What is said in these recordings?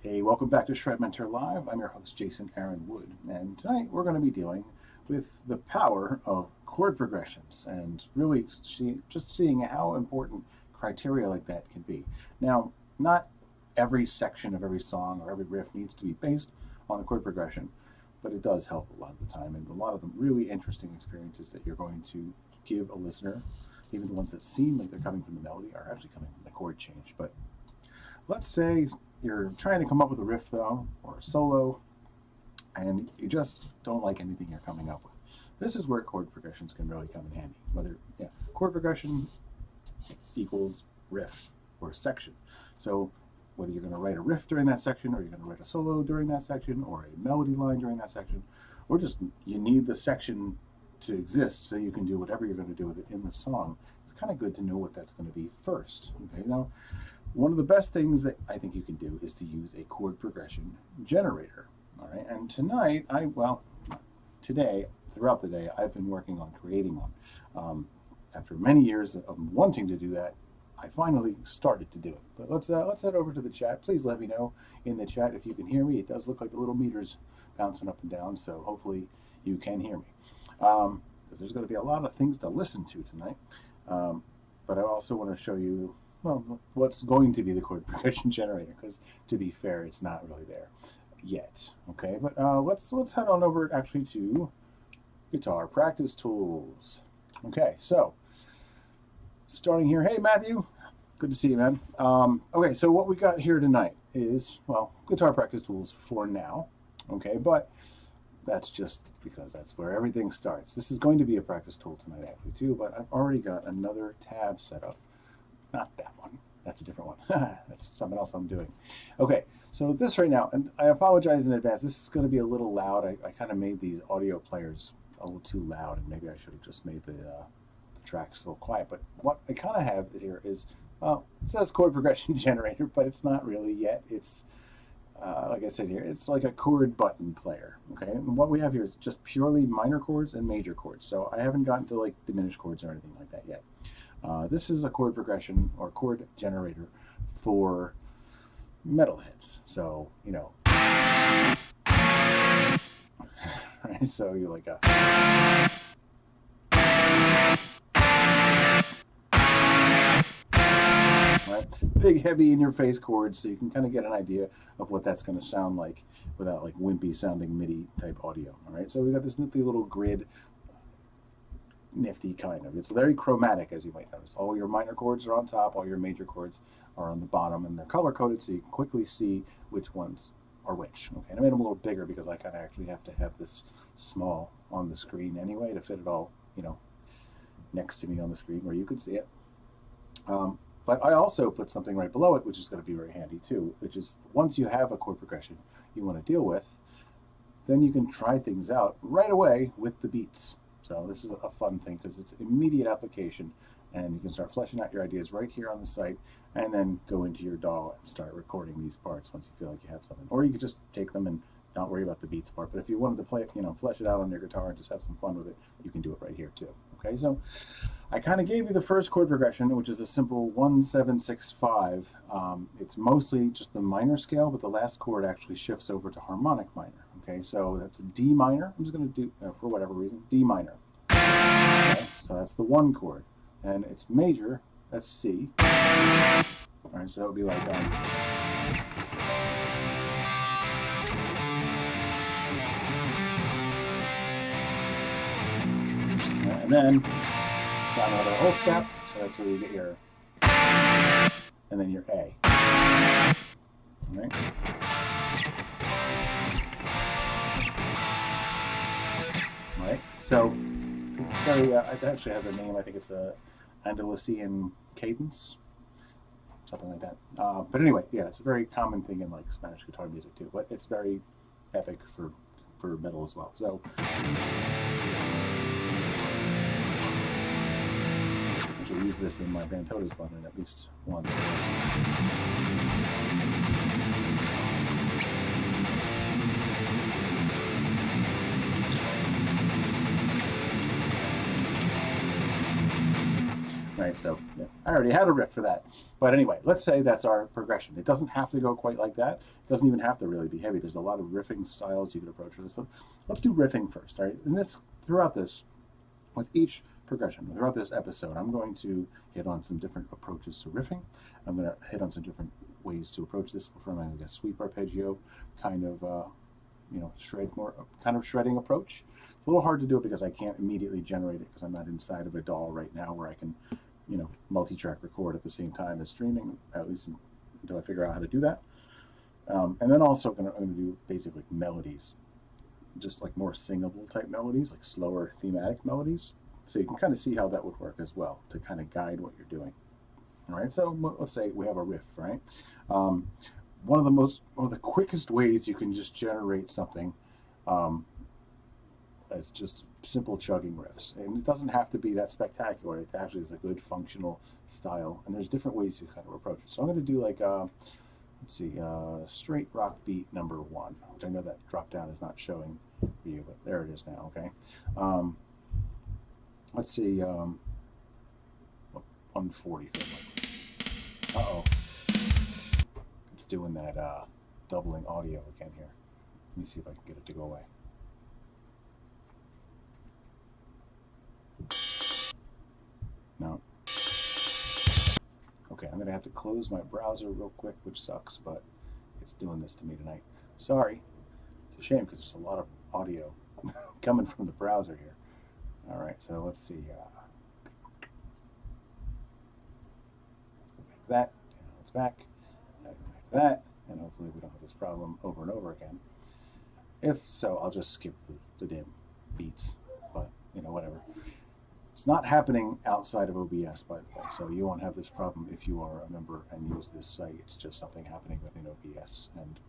Hey, welcome back to ShredMentor Live. I'm your host, Jason Aaron Wood, and tonight we're going to be dealing with the power of chord progressions and really just seeing how important criteria like that can be. Now, not every section of every song or every riff needs to be based on a chord progression, but it does help a lot of the time, and a lot of the really interesting experiences that you're going to give a listener, even the ones that seem like they're coming from the melody, are actually coming from the chord change. But let's say you're trying to come up with a riff though, or a solo, and you just don't like anything you're coming up with. This is where chord progressions can really come in handy. Whether, chord progression equals riff or section. So whether you're going to write a riff during that section, or you're going to write a solo during that section, or a melody line during that section, or just you need the section to exist so you can do whatever you're going to do with it in the song, it's kind of good to know what that's going to be first. Okay, now, one of the best things that I think you can do is to use a chord progression generator. All right, and tonight, today, throughout the day, I've been working on creating one. After many years of wanting to do that, I finally started to do it. But let's head over to the chat. Please let me know in the chat if you can hear me. It does look like the little meters bouncing up and down, so hopefully you can hear me. Because there's going to be a lot of things to listen to tonight. But I also want to show you, well, what's going to be the chord progression generator, because to be fair, it's not really there yet. Okay, but let's head on over actually to guitar practice tools. Okay, so starting here, hey Matthew, good to see you, man. Okay, so what we got here tonight is, well, guitar practice tools for now. Okay, but that's just because that's where everything starts. This is going to be a practice tool tonight actually too, but I've already got another tab set up. Not that one. That's a different one. That's something else I'm doing. Okay, so this right now, and I apologize in advance, this is going to be a little loud. I kind of made these audio players a little too loud, and maybe I should have just made the tracks a little quiet. But what I kind of have here is, well, it says chord progression generator, but it's not really yet. It's, like I said here, it's like a chord button player. Okay, and what we have here is just purely minor chords and major chords. So I haven't gotten to like diminished chords or anything like that yet. This is a chord progression or chord generator for metalheads. So, you know, right? So you like a, right? Big, heavy, in-your-face chords, so you can kind of get an idea of what that's going to sound like without like wimpy sounding MIDI type audio. All right, so we got this nifty little grid. Nifty kind of. It's very chromatic, as you might notice. All your minor chords are on top, all your major chords are on the bottom, and they're color coded so you can quickly see which ones are which. Okay, and I made them a little bigger because I kind of actually have to have this small on the screen anyway to fit it all, you know, next to me on the screen where you could see it. But I also put something right below it, which is going to be very handy too, which is once you have a chord progression you want to deal with, then you can try things out right away with the beats. So this is a fun thing because it's immediate application, and you can start fleshing out your ideas right here on the site, and then go into your DAW and start recording these parts once you feel like you have something. Or you could just take them and not worry about the beats part. But if you wanted to play it, you know, flesh it out on your guitar and just have some fun with it, you can do it right here too. Okay, so I kind of gave you the first chord progression, which is a simple 1-7-6-5. It's mostly just the minor scale, but the last chord actually shifts over to harmonic minor. Okay, so that's a D minor. I'm just going to do, for whatever reason, D minor. Okay, so that's the 1 chord. And it's major, that's C. All right, so that would be like, and then down another whole step, so that's where you get your, and then your A. All right. All right. So it's very, it actually has a name. I think it's a Andalusian cadence, something like that. But anyway, yeah, it's a very common thing in like Spanish guitar music too. But it's very epic for metal as well. So. I'll use this in my Bantotas button at least once. right? So yeah, I already had a riff for that. But anyway, let's say that's our progression. It doesn't have to go quite like that. It doesn't even have to really be heavy. There's a lot of riffing styles you could approach for this, but let's do riffing first, all right? And this, throughout this, with each progression, throughout this episode, I'm going to hit on some different approaches to riffing. I'm going to hit on some different ways to approach this from a sweep arpeggio kind of, shredding approach. It's a little hard to do it because I can't immediately generate it because I'm not inside of a DAW right now where I can, multi-track record at the same time as streaming, at least until I figure out how to do that. And then also I'm going to do basically melodies, just like more singable type melodies, like slower thematic melodies. So you can kind of see how that would work as well to kind of guide what you're doing. All right, so let's say we have a riff, right? One of the quickest ways you can just generate something is just simple chugging riffs. And it doesn't have to be that spectacular. It actually is a good functional style. And there's different ways to kind of approach it. So I'm going to do like, let's see, straight rock beat number 1, which I know that drop down is not showing for you, but there it is now, okay? Let's see, 140. Uh-oh. It's doing that doubling audio again here. Let me see if I can get it to go away. No. Okay, I'm going to have to close my browser real quick, which sucks, but it's doing this to me tonight. Sorry. It's a shame because there's a lot of audio coming from the browser here. All right, so let's see. Let's go back to that. And it's back. Go back to that. And hopefully we don't have this problem over and over again. If so, I'll just skip the damn beats, but whatever. It's not happening outside of OBS, by the way, so you won't have this problem if you are a member and use this site. It's just something happening within OBS, and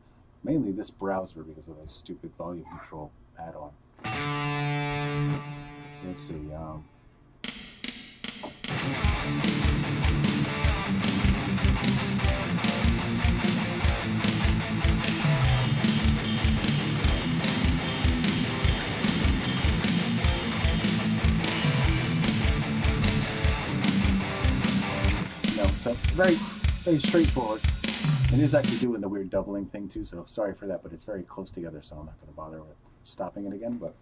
mainly this browser because of a stupid volume control add-on. So let's see. So very, very straightforward. It is actually doing the weird doubling thing too, so sorry for that, but it's very close together, so I'm not going to bother with stopping it again. But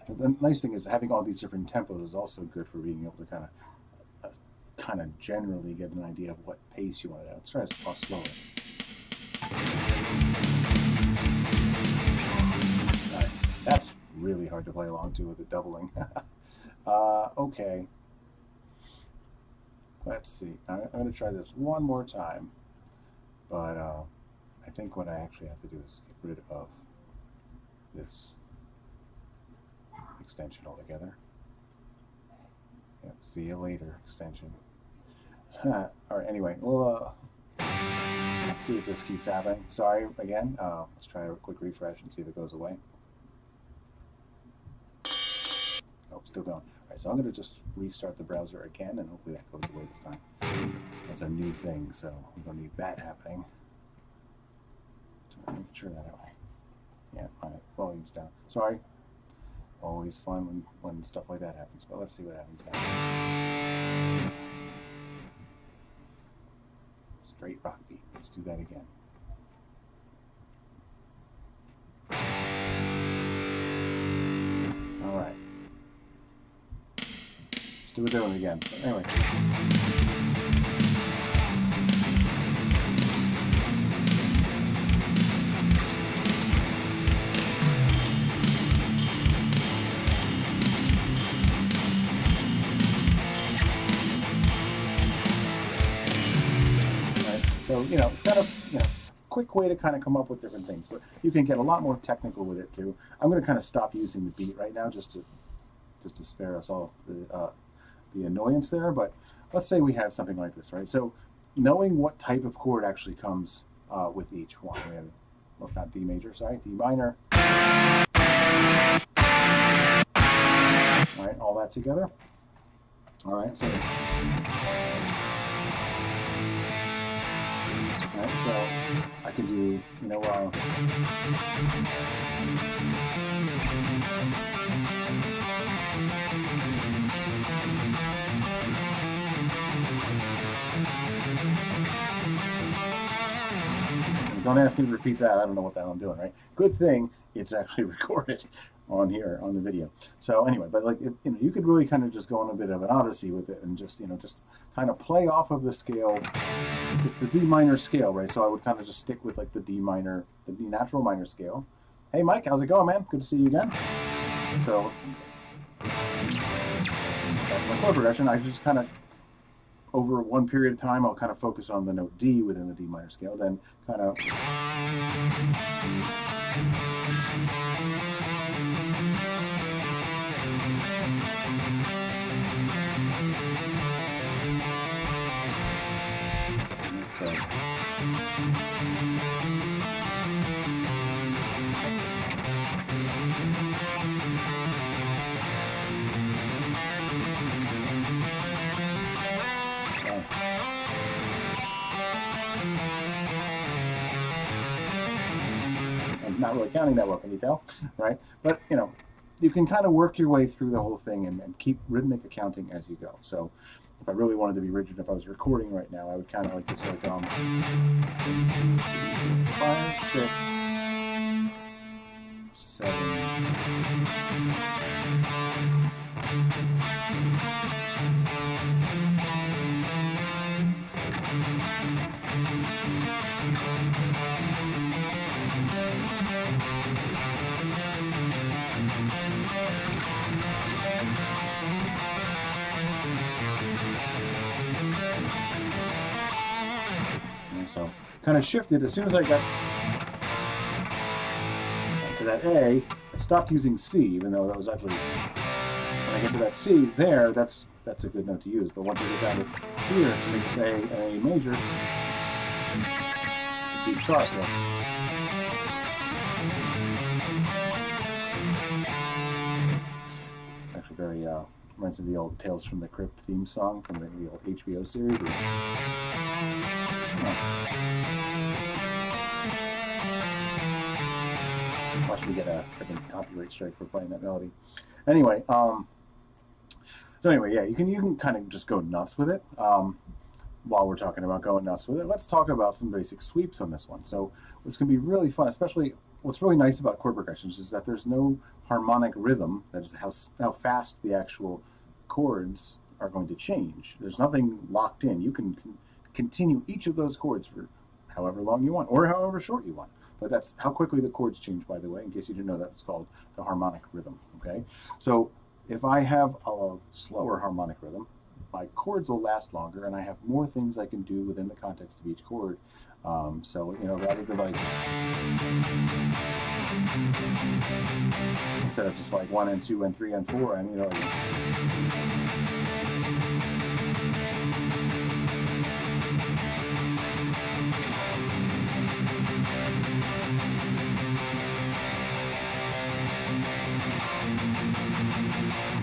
the nice thing is having all these different tempos is also good for being able to kind of generally get an idea of what pace you want to do. Let's try to slower. All right. That's really hard to play along to with the doubling. Okay. Let's see. I'm going to try this one more time, but I think what I actually have to do is get rid of this extension altogether. Yeah, see you later, extension. All right, anyway, well, let's see if this keeps happening. Sorry again. Let's try a quick refresh and see if it goes away. Oh, still going. All right, so I'm going to just restart the browser again, and hopefully that goes away this time. That's a new thing, so we don't need that happening. So make sure that way. Yeah, my volume's down. Sorry. Always fun when stuff like that happens, but let's see what happens now. Straight rock beat. Let's do that again. All right. Let's do it again. But anyway. So, it's kind of, quick way to kind of come up with different things, but you can get a lot more technical with it too. I'm going to kind of stop using the beat right now just to spare us all the annoyance there, but let's say we have something like this, right? So knowing what type of chord actually comes with each one. We have, well, not D major, sorry, D minor. All right, all that together. All right, so Right? So I can do, you know, don't ask me to repeat that. I don't know what the hell I'm doing, right? Good thing it's actually recorded on here on the video. So anyway, but like, you know, you could really kind of just go on a bit of an odyssey with it and just, you know, just kind of play off of the scale. It's the D minor scale, right? So I would kind of just stick with like the D minor, the D natural minor scale. Hey, Mike, how's it going, man? Good to see you again. So that's my chord progression. I just kind of, over one period of time, I'll kind of focus on the note D within the D minor scale, then kind of I'm not really counting that well, can you tell? Right? But, you know, you can kind of work your way through the whole thing and keep rhythmic accounting as you go. So if I really wanted to be rigid, if I was recording right now, I would kind of like this, like 1, 2, 3, 4, 5, 6, 7. So kind of shifted as soon as I got to that A, I stopped using C, even though that was actually, when I get to that C there, that's a good note to use. But once I get down to here to make say A major, it's a C sharp. Yeah. It's actually very reminds me of the old Tales from the Crypt theme song from the old HBO series. Watch me get a freaking copyright strike for playing that melody. Anyway, so anyway, yeah, you can kind of just go nuts with it. While we're talking about going nuts with it, let's talk about some basic sweeps on this one. So what's going to be really fun, especially what's really nice about chord progressions, is that there's no harmonic rhythm. That is how fast the actual chords are going to change. There's nothing locked in. You can continue each of those chords for however long you want, or however short you want. But that's how quickly the chords change, by the way, in case you didn't know that. It's called the harmonic rhythm, okay? So if I have a slower harmonic rhythm, my chords will last longer, and I have more things I can do within the context of each chord. So, you know, rather than like, instead of just like 1 and 2 and 3 and 4, and, you know,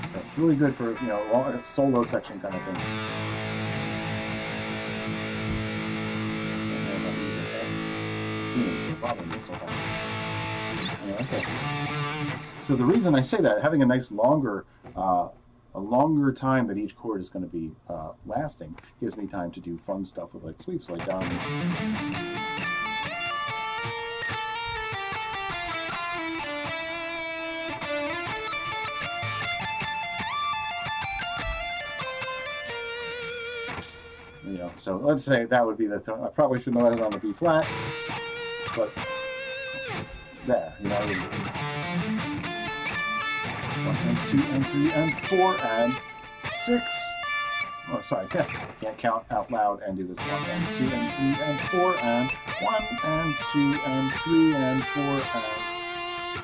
so it's really good for, you know, a solo section kind of thing. So the reason I say that, having a nice longer time that each chord is going to be lasting, gives me time to do fun stuff with like sweeps, like you know, so let's say that would be the tone. I probably shouldn't have it on the B flat, but there, you know, 1 and 2 and 3 and 4 and 6. Oh, sorry, can't count out loud and do this. 1 and 2 and 3 and 4 and 1 and 2 and 3 and 4 and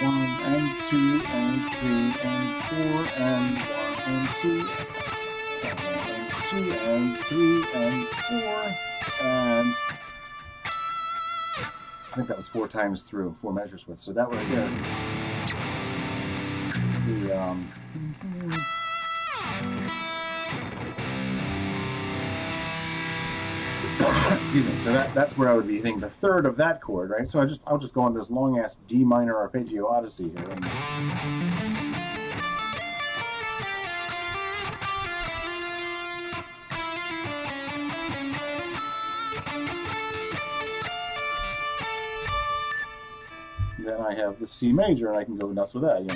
1 and 2 and 3 and 4 and 1 and 2 and 2 and 3 and 4 and I think that was 4 times through, 4 measures with. So that right there, the Excuse me. So that's where I would be hitting the third of that chord, right? So I'll just go on this long ass D minor arpeggio odyssey here. Then I have the C major, and I can go nuts with that. You know.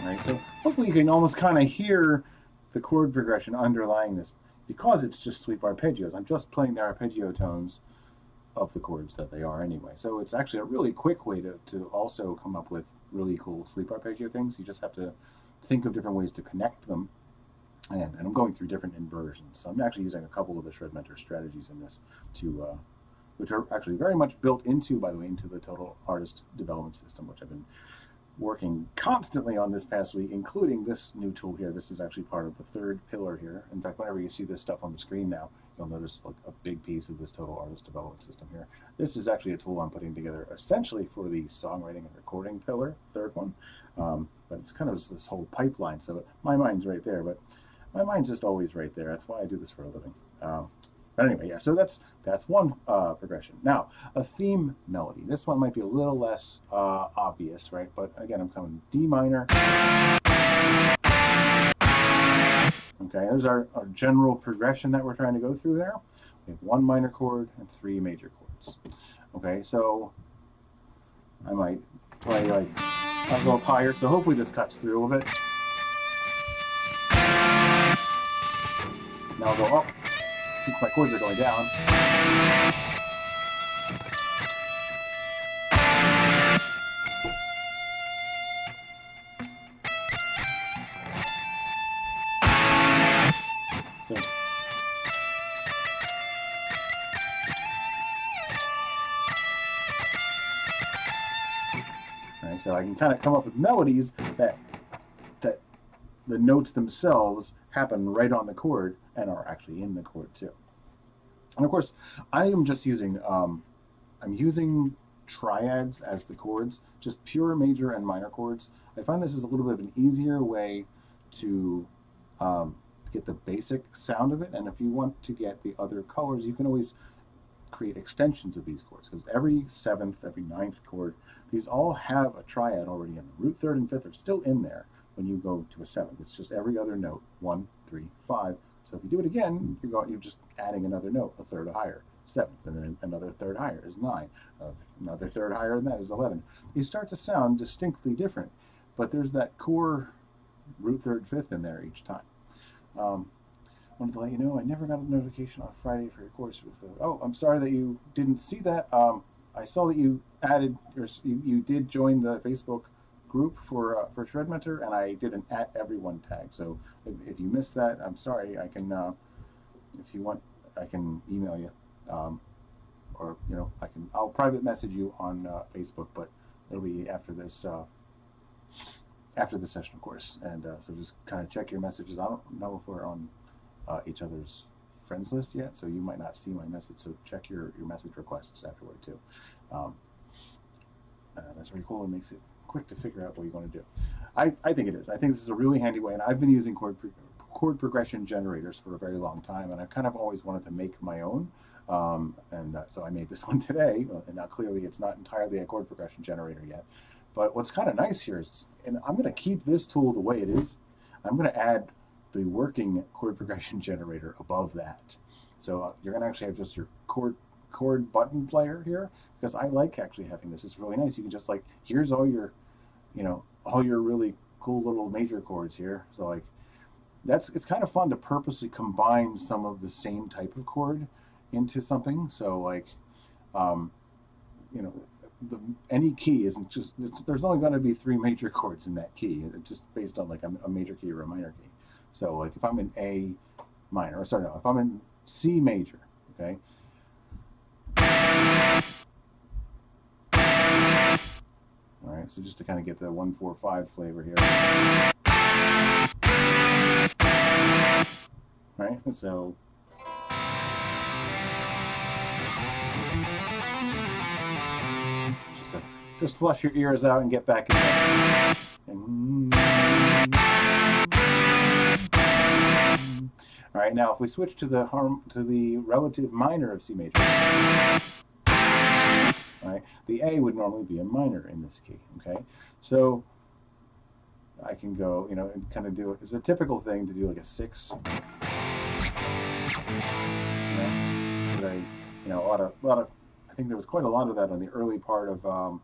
Right, so hopefully you can almost kind of hear the chord progression underlying this, because it's just sweep arpeggios. I'm just playing the arpeggio tones of the chords that they are anyway. So it's actually a really quick way to also come up with really cool sweep arpeggio things. You just have to think of different ways to connect them. And I'm going through different inversions. So I'm actually using a couple of the ShredMentor strategies in this to, which are actually very much built into, by the way, into the Total Artist Development System, which I've been working constantly on this past week, including this new tool here. This is actually part of the third pillar here. In fact, whenever you see this stuff on the screen now, you'll notice like a big piece of this Total Artist Development System here. This is actually a tool I'm putting together essentially for the songwriting and recording pillar, third one. But it's kind of just this whole pipeline. So my mind's right there, but my mind's just always right there. That's why I do this for a living. But anyway, yeah, so that's one progression. Now, a theme melody. This one might be a little less obvious, right? But again, I'm coming D minor. Okay, there's our general progression that we're trying to go through there. We have one minor chord and three major chords. Okay, so I might play like, I'll go up higher, so hopefully this cuts through a little bit. Now I'll go up, since my chords are going down. So, right, so I can kind of come up with melodies that the notes themselves happen right on the chord and are actually in the chord too. And of course, I am just using, I'm using triads as the chords, just pure major and minor chords. I find this is a little bit of an easier way to get the basic sound of it. And if you want to get the other colors, you can always create extensions of these chords, because every seventh, every ninth chord, these all have a triad already in them. Root, third, and fifth are still in there when you go to a seventh. It's just every other note, 1, 3, 5. So if you do it again, you're just adding another note, a third higher, seventh, and then another third higher is 9. Another third higher than that is 11. You start to sound distinctly different, but there's that core root, third, fifth in there each time. Wanted to let you know I never got a notification on Friday for your course. Oh, I'm sorry that you didn't see that. I saw that you added, or you did join the Facebook group for ShredMentor, and I did an @everyone tag. So if you missed that, I'm sorry. I can, if you want, I can email you, or I'll private message you on Facebook, but it'll be after this session, of course. And so just kind of check your messages. I don't know if we're on each other's friends list yet, so you might not see my message. So check your message requests afterward too. That's really cool. It makes it quick to figure out what you want to do. I think it is. I think this is a really handy way, and I've been using chord progression generators for a very long time, and I've kind of always wanted to make my own. So I made this one today, and now clearly it's not entirely a chord progression generator yet. But what's kind of nice here is, and I'm going to keep this tool the way it is, I'm going to add the working chord progression generator above that. So you're going to actually have just your chord button player here, because I like actually having this. It's really nice. You can just like, here's all your, all your really cool little major chords here. So like, it's kind of fun to purposely combine some of the same type of chord into something. So like, any key isn't just, there's only going to be 3 major chords in that key, just based on like a major key or a minor key. So like if I'm in A minor, or sorry, no, if I'm in C major, okay, right? So just to kind of get the 1-4-5 flavor here. Right? So just flush your ears out and get back in there. All right, now if we switch to the relative minor of C major, right, the A would normally be a minor in this key. Okay, so I can go, you know, and kind of do it. It's a typical thing to do like a 6. You know, a lot of. I think there was quite a lot of that on the early part of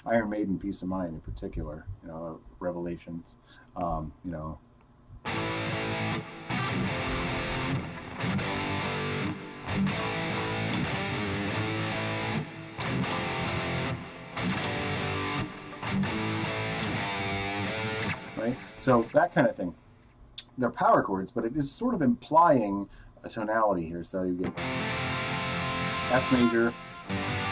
Iron Maiden, Peace of Mind in particular. You know, Revelations. You know. Right? So that kind of thing. They're power chords, but it is sort of implying a tonality here. So you get F major,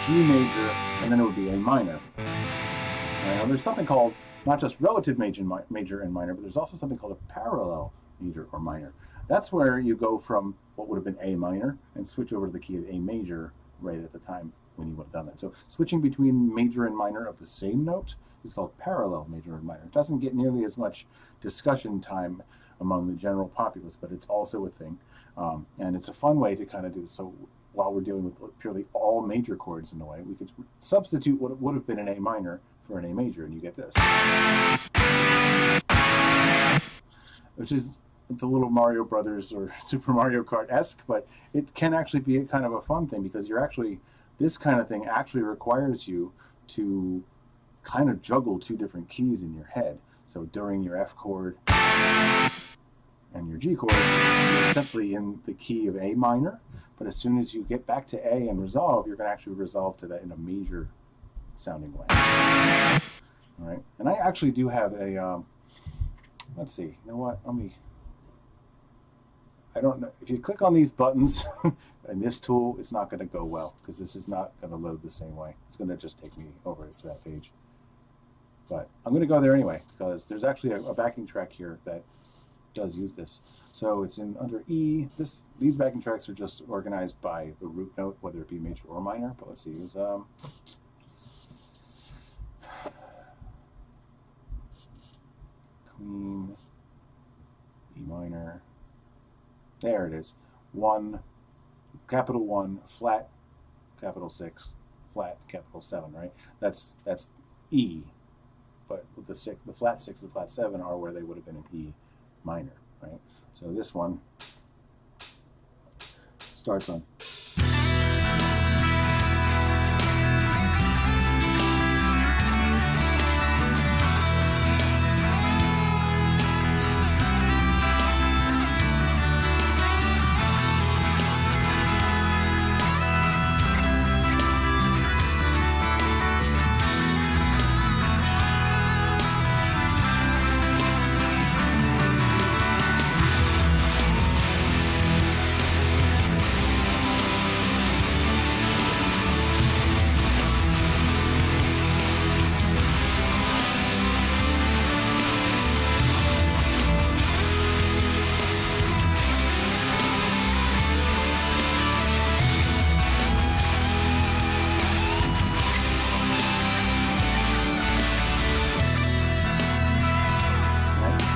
G major, and then it would be A minor. Now there's something called not just relative major and minor, but there's also something called a parallel major or minor. That's where you go from what would have been A minor and switch over to the key of A major right at the time when you would have done that. So switching between major and minor of the same note is called parallel major and minor. It doesn't get nearly as much discussion time among the general populace, but it's also a thing. And it's a fun way to kind of do this. So while we're dealing with purely all major chords in a way, we could substitute what would have been an A minor for an A major, and you get this. Which is, it's a little Mario Brothers or Super Mario Kart-esque, but it can actually be a kind of a fun thing because you're actually, this kind of thing actually requires you to kind of juggle 2 different keys in your head. So during your F chord and your G chord, you're essentially in the key of A minor, but as soon as you get back to A and resolve, you're going to actually resolve to that in a major sounding way. All right, and I actually do have a, let's see, you know what, I don't know, if you click on these buttons and this tool, it's not going to go well because this is not going to load the same way. It's going to just take me over to that page. But I'm going to go there anyway because there's actually a backing track here that does use this. So it's in under E. These backing tracks are just organized by the root note, whether it be major or minor. But let's see, it was clean E minor. There it is. 1, capital 1, flat, capital 6, flat, capital 7. Right. That's E. But with the flat 6 and flat 7 are where they would have been in E minor, right? So this one starts on.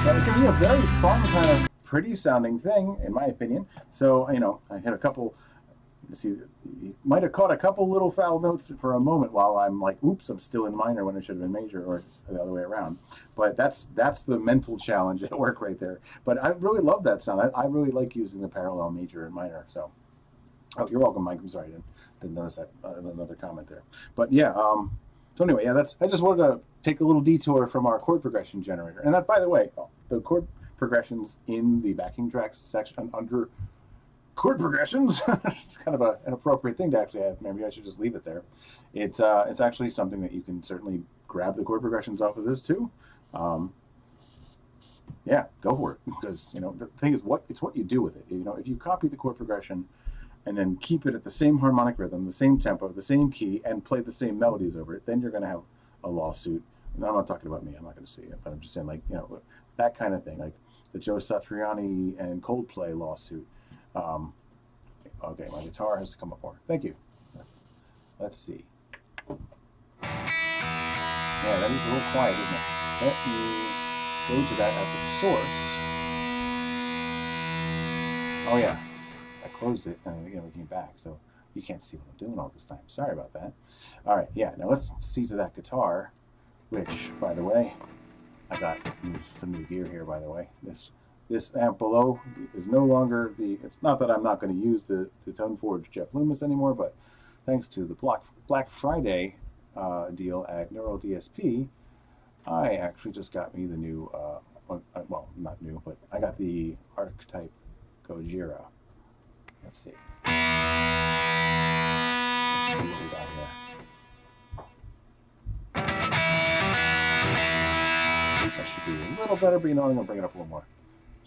It can be a very fun, kind of pretty sounding thing, in my opinion. So, you know, I hit a couple, see, you might have caught a couple little foul notes for a moment while I'm like, oops, I'm still in minor when it should have been major, or the other way around. But that's the mental challenge at work right there. But I really love that sound. I really like using the parallel major and minor. So, oh, you're welcome, Mike. I'm sorry, didn't notice that, another comment there. But yeah, so anyway, yeah, I just wanted to take a little detour from our chord progression generator. And that, by the way, the chord progressions in the backing tracks section under chord progressions, it's kind of an appropriate thing to actually have. Maybe I should just leave it there. It's actually something that you can certainly grab the chord progressions off of this too. Yeah, go for it, because you know the thing is it's what you do with it. You know, if you copy the chord progression and then keep it at the same harmonic rhythm, the same tempo, the same key, and play the same melodies over it, then you're going to have a lawsuit. And I'm not talking about me. I'm not going to sue you, but I'm just saying, like, you know, that kind of thing, like the Joe Satriani and Coldplay lawsuit. Okay, my guitar has to come up more. Thank you. Let's see. Yeah, that is a little quiet, isn't it? Let me go to that at the source. Oh yeah, I closed it and again we came back, so you can't see what I'm doing all this time. Sorry about that. All right, yeah. Now let's see to that guitar, which, by the way, I got some new gear here. By the way, this amp below is no longer the. It's not that I'm not going to use the Tone Forge Jeff Loomis anymore, but thanks to the Black Friday deal at Neural DSP, I actually just got me the new, well, not new, but I got the Archetype Gojira. Let's see. Let's see what we got here. That should be a little better, but you know, I'm going to bring it up a little more.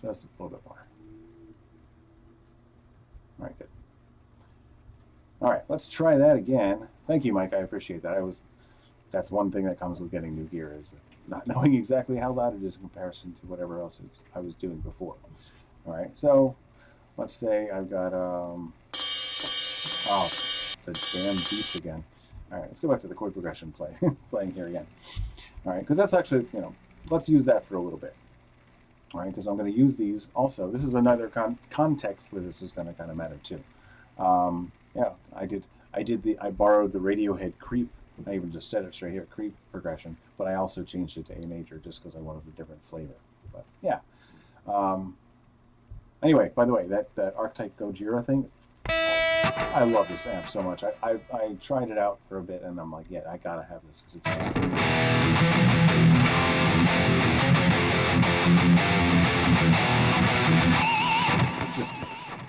Just a little bit more. All right, good. All right, let's try that again. Thank you, Mike. I appreciate that. That's one thing that comes with getting new gear, is not knowing exactly how loud it is in comparison to whatever else I was doing before. All right, so let's say I've got oh, the damn beats again. All right, let's go back to the chord progression playing here again. All right, because that's actually, you know, let's use that for a little bit. All right, because I'm going to use these also. This is another context where this is going to kind of matter too. Yeah, I borrowed the Radiohead Creep. I even just said it right here, Creep progression, but I also changed it to A major just because I wanted a different flavor. But yeah. Anyway, by the way, that Archetype Gojira thing, I love this amp so much. I tried it out for a bit and I'm like, yeah, I gotta have this because it's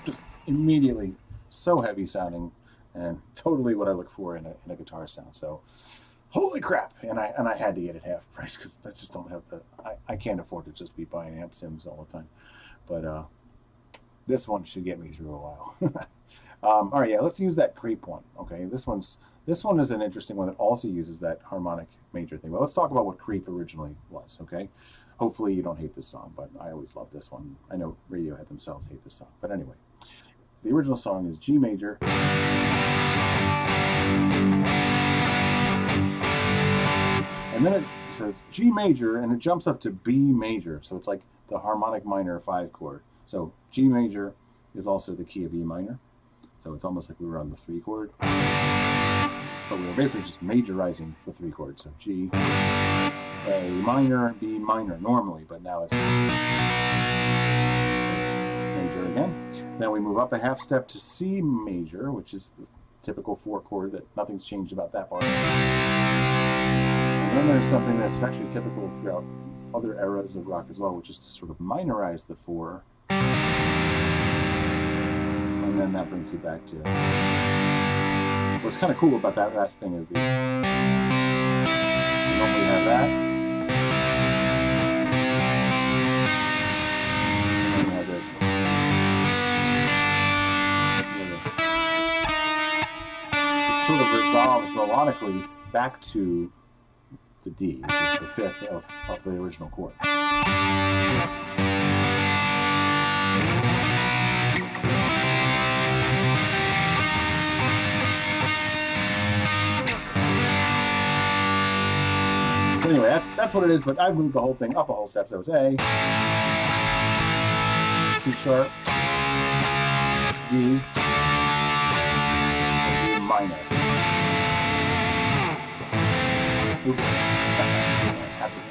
just immediately so heavy sounding and totally what I look for in a guitar sound. So holy crap, and I had to get it half price because I just don't have I can't afford to just be buying amp sims all the time. But this one should get me through a while. All right, yeah, let's use that Creep one. Okay, this one is an interesting one that also uses that harmonic major thing. Well, let's talk about what Creep originally was. Okay, hopefully you don't hate this song, but I always love this one. I know Radiohead themselves hate this song, but anyway, the original song is G major. And then so it's G major and it jumps up to B major. So it's like the harmonic minor 5 chord. So G major is also the key of E minor. So it's almost like we were on the 3 chord. But we were basically just majorizing the 3 chords. So G, A minor, B minor normally, but now it's major again. Then we move up a half step to C major, which is the typical 4 chord that nothing's changed about that part. And then there's something that's actually typical throughout other eras of rock as well, which is to sort of minorize the 4. And then that brings you back to... What's kind of cool about that last thing is so normally you have that. And then you have this. It sort of resolves melodically back to the D, which is the 5th of the original chord. So anyway, that's what it is, but I've moved the whole thing up a whole step. So it's A, C sharp, D, and D minor. Oops.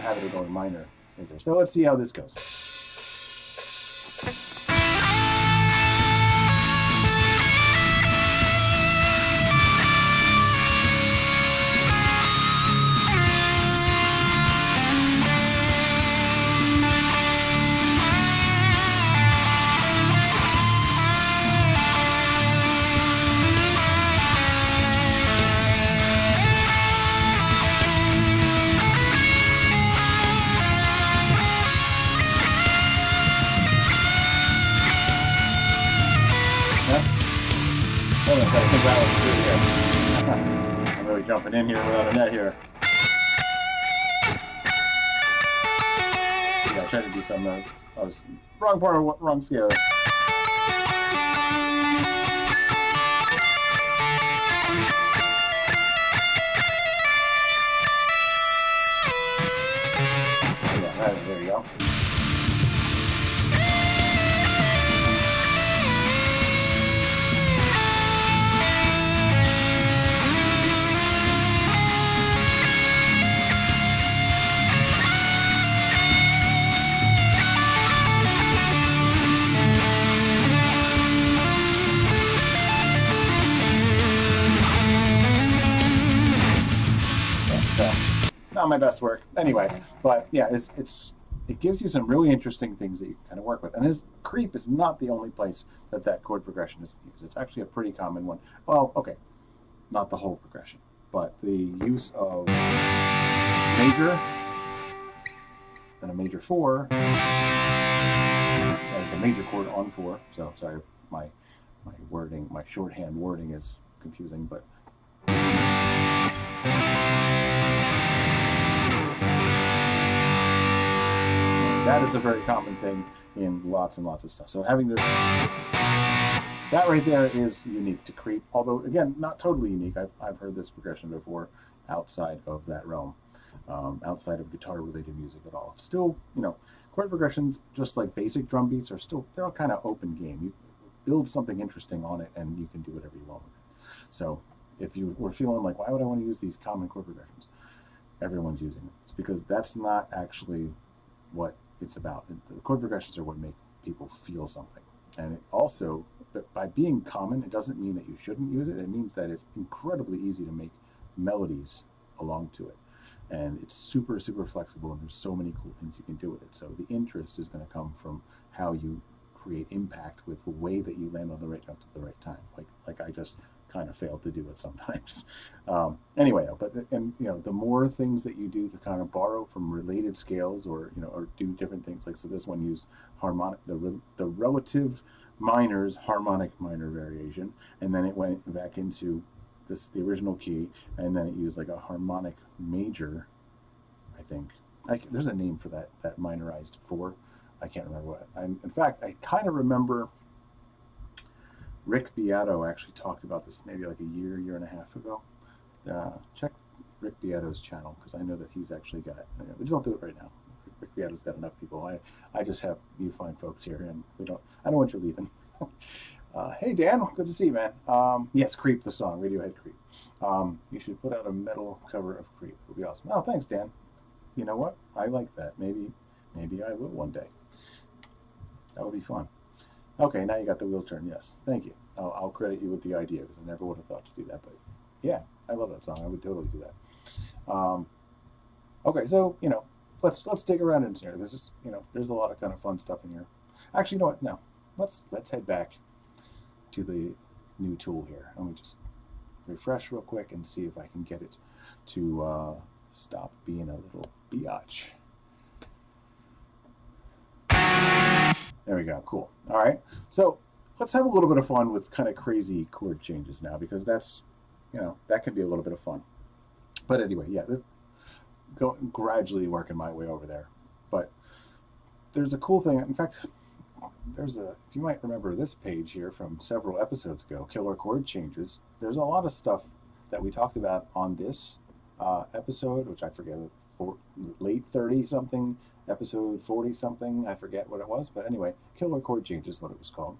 Habit of going minor is there. So let's see how this goes. I'm really jumping in here without a net here. tried to do some, I was wrong part of wrong scale. Yeah, there you go. Not my best work anyway, but yeah, it gives you some really interesting things that you can kind of work with. And this creep is not the only place that chord progression is used. It's actually a pretty common one. Well, okay, not the whole progression, but the use of major and a major 4 as a major chord on 4. So sorry, my wording, my shorthand wording is confusing, but that is a very common thing in lots and lots of stuff. So having this, that right there is unique to creep, although again, not totally unique. I've heard this progression before outside of that realm, outside of guitar-related music at all. It's still, you know, chord progressions, just like basic drum beats, they're all kind of open game. You build something interesting on it, and you can do whatever you want with it. So if you were feeling like, why would I want to use these common chord progressions? Everyone's using them. It's because that's not actually what it's about. The chord progressions are what make people feel something. And it also, by being common, it doesn't mean that you shouldn't use it. It means that it's incredibly easy to make melodies along to it. And it's super, super flexible, and there's so many cool things you can do with it. So the interest is going to come from how you create impact with the way that you land on the right notes at the right time. Like I just kind of failed to do it sometimes. Anyway, you know, the more things that you do to kind of borrow from related scales, or you know, or do different things. Like, so this one used harmonic, the relative minors harmonic minor variation, and then it went back into the original key, and then it used like a harmonic major, I think. There's a name for that minorized 4. I can't remember what. In fact, I kind of remember Rick Beato actually talked about this maybe like a year and a half ago. Check Rick Beato's channel, because I know that he's actually got, we don't do it right now. Rick Beato's got enough people. I just have you fine folks here, and I don't want you leaving. Hey Dan, good to see you, man. Yes, Creep the song, Radiohead Creep. You should put out a metal cover of Creep. It would be awesome. Oh, thanks, Dan. You know what? I like that. Maybe I will one day. That would be fun. Okay, now you got the wheels turned. Yes, thank you. I'll credit you with the idea, because I never would have thought to do that. But yeah, I love that song. I would totally do that. Okay, so you know, let's dig around in here. This is, you know, there's a lot of kind of fun stuff in here. Actually, you know what? No, let's head back to the new tool here. Let me just refresh real quick and see if I can get it to stop being a little biatch. There we go. Cool. All right. So let's have a little bit of fun with kind of crazy chord changes now, because that's, you know, that can be a little bit of fun. But anyway, yeah, gradually working my way over there. But there's a cool thing. In fact, if you might remember this page here from several episodes ago, Killer Chord Changes. There's a lot of stuff that we talked about on this episode, which I forget, late 30-something, episode 40-something, I forget what it was, but anyway, Killer Chord Changes is what it was called.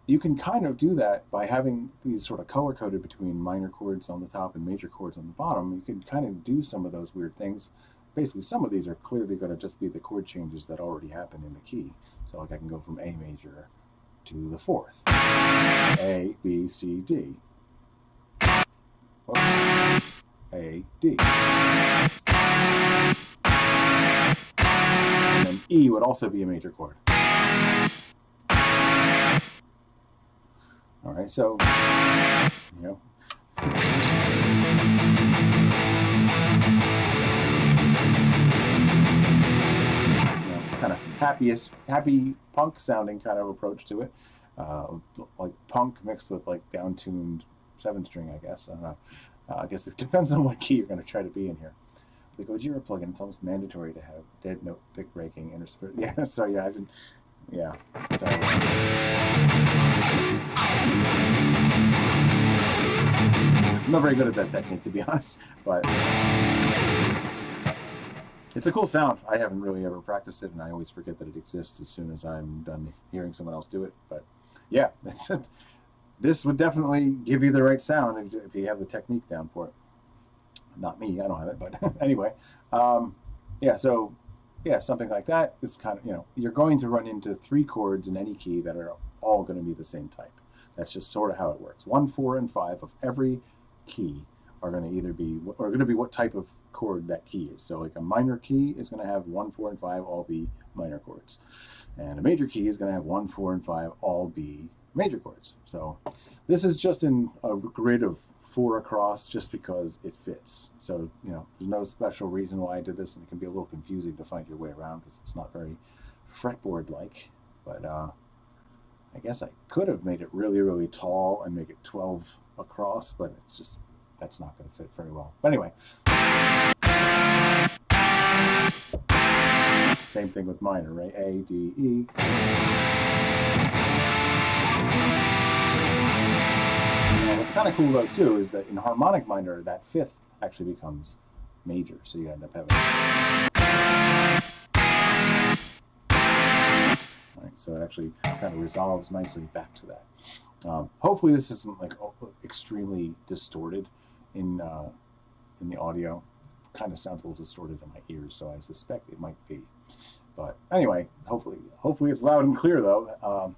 You can kind of do that by having these sort of color-coded between minor chords on the top and major chords on the bottom. You can kind of do some of those weird things. Basically, some of these are clearly going to just be the chord changes that already happen in the key. So like I can go from A major to the 4th. A, B, C, D. A, D. And then E would also be a major chord. All right, so, you know. Kind of happy punk sounding kind of approach to it. Like punk mixed with like down-tuned 7th string, I guess. I don't know. I guess it depends on what key you're going to try to be in here. the Gojira plugin, it's almost mandatory to have dead note pick breaking interspersed. Yeah, so yeah, I didn't. Yeah, so. I'm not very good at that technique, to be honest, but it's a cool sound. I haven't really ever practiced it, and I always forget that it exists as soon as I'm done hearing someone else do it. But yeah, this would definitely give you the right sound if you have the technique down for it. Not me, I don't have it, but anyway. Yeah, so yeah, something like that is kind of, you're going to run into 3 chords in any key that are all going to be the same type. That's just sort of how it works. 1, 4, and 5 of every key are going to either be, or going to be what type of chord that key is. So like a minor key is going to have 1, 4, and 5 all be minor chords. And a major key is going to have 1, 4, and 5 all be major chords. So this is just in a grid of 4 across just because it fits. So, there's no special reason why I did this, and it can be a little confusing to find your way around because it's not very fretboard-like. But I guess I could have made it really, really tall and make it 12 across, but it's just, that's not going to fit very well. But anyway. Same thing with minor, right? A, D, E. What's kind of cool though too is that in harmonic minor, that 5th actually becomes major, so you end up having. Right, so it actually kind of resolves nicely back to that. Hopefully this isn't like extremely distorted in the audio. Kind of sounds a little distorted in my ears, so I suspect it might be. But anyway, hopefully it's loud and clear though.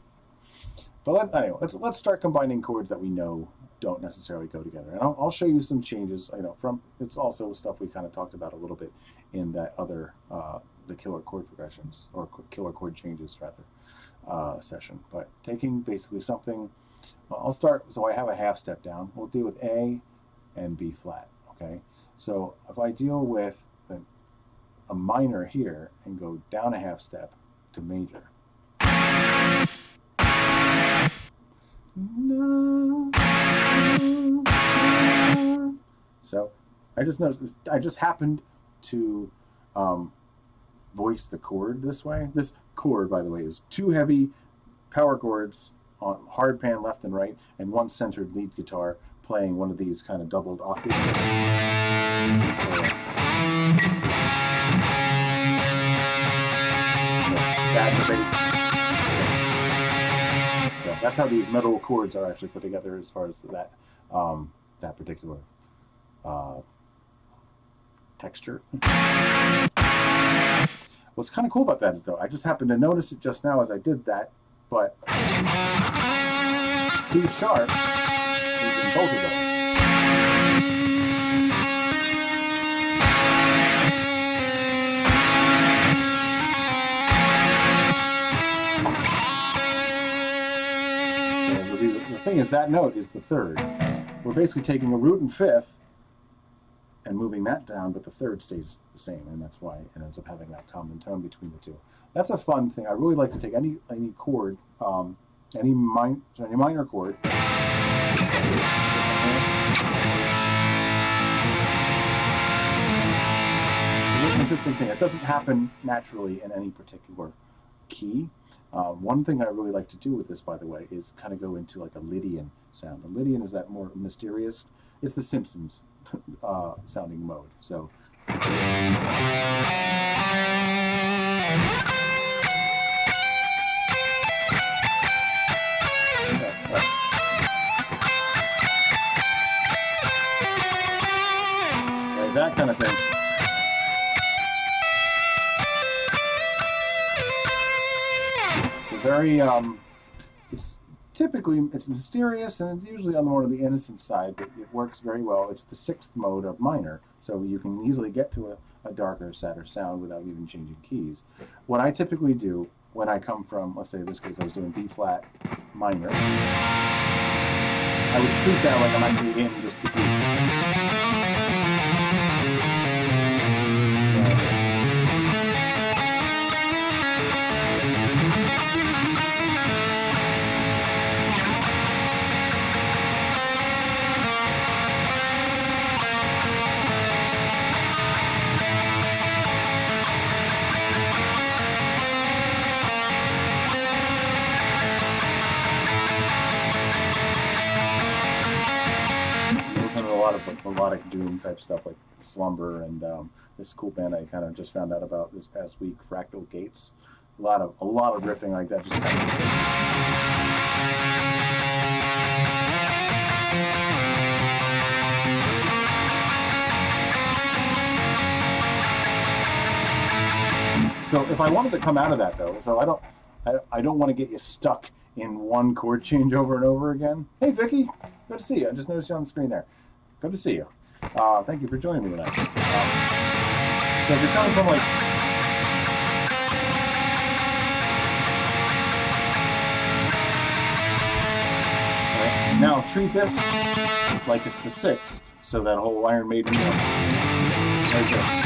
But anyway, let's start combining chords that we know don't necessarily go together. And I'll show you some changes. It's also stuff we kind of talked about a little bit in that other the killer chord progressions, or killer chord changes rather, session. But taking basically something, I'll start. So I have a half step down. We'll deal with A and B flat. Okay. So if I deal with a minor here and go down a half step to major. So I just noticed, I just happened to voice the chord this way. This chord, by the way, is 2 heavy power chords on hard pan left and right, and 1 centered lead guitar playing one of these kind of doubled octaves. That's the bass. So that's how these metal chords are actually put together as far as that that particular texture. What's kind of cool about that is, though, I just happened to notice it just now as I did that, but C sharp is in both of those. The thing is, that note is the 3rd. We're basically taking a root and 5th and moving that down, but the 3rd stays the same, and that's why it ends up having that common tone between the 2. That's a fun thing. I really like to take any chord, any minor chord. It's a really interesting thing. It doesn't happen naturally in any particular key. One thing I really like to do with this, by the way, is kind of go into like a Lydian sound. A Lydian is that more mysterious. It's the Simpsons sounding mode. So. Right, that kind of thing. Very, it's mysterious, and it's usually on more of the innocent side, but it works very well. It's the 6th mode of minor, so you can easily get to a darker, sadder sound without even changing keys. What I typically do when I come from, let's say in this case I was doing B flat minor, I would treat that like I'm actually in just the key. melodic doom type stuff like Slumber and this cool band I kind of just found out about this past week, Fractal Gates. A lot of riffing like that, just kind of. So if I wanted to come out of that though, so I don't want to get you stuck in one chord change over and over again. Hey Vicky, good to see you. I just noticed you on the screen there. Good to see you. Thank you for joining me tonight. So if you're coming from like right, now treat this like it's the 6, so that whole Iron Maiden right there.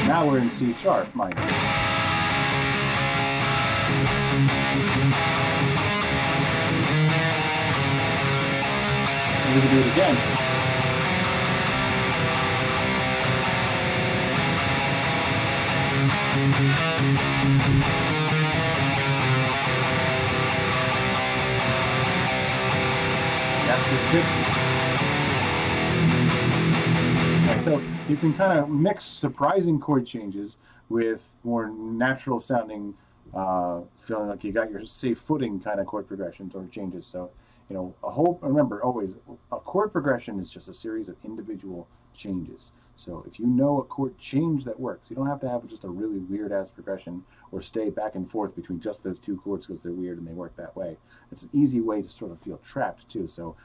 Now we're in C sharp minor. And we can do it again. That's the 6. So you can kind of mix surprising chord changes with more natural sounding, feeling like you got your safe footing kind of chord progressions or changes. So, you know, remember always, a chord progression is just a series of individual changes. So if you know a chord change that works, you don't have to have just a really weird ass progression or stay back and forth between just those 2 chords because they're weird and they work that way. It's an easy way to sort of feel trapped too. So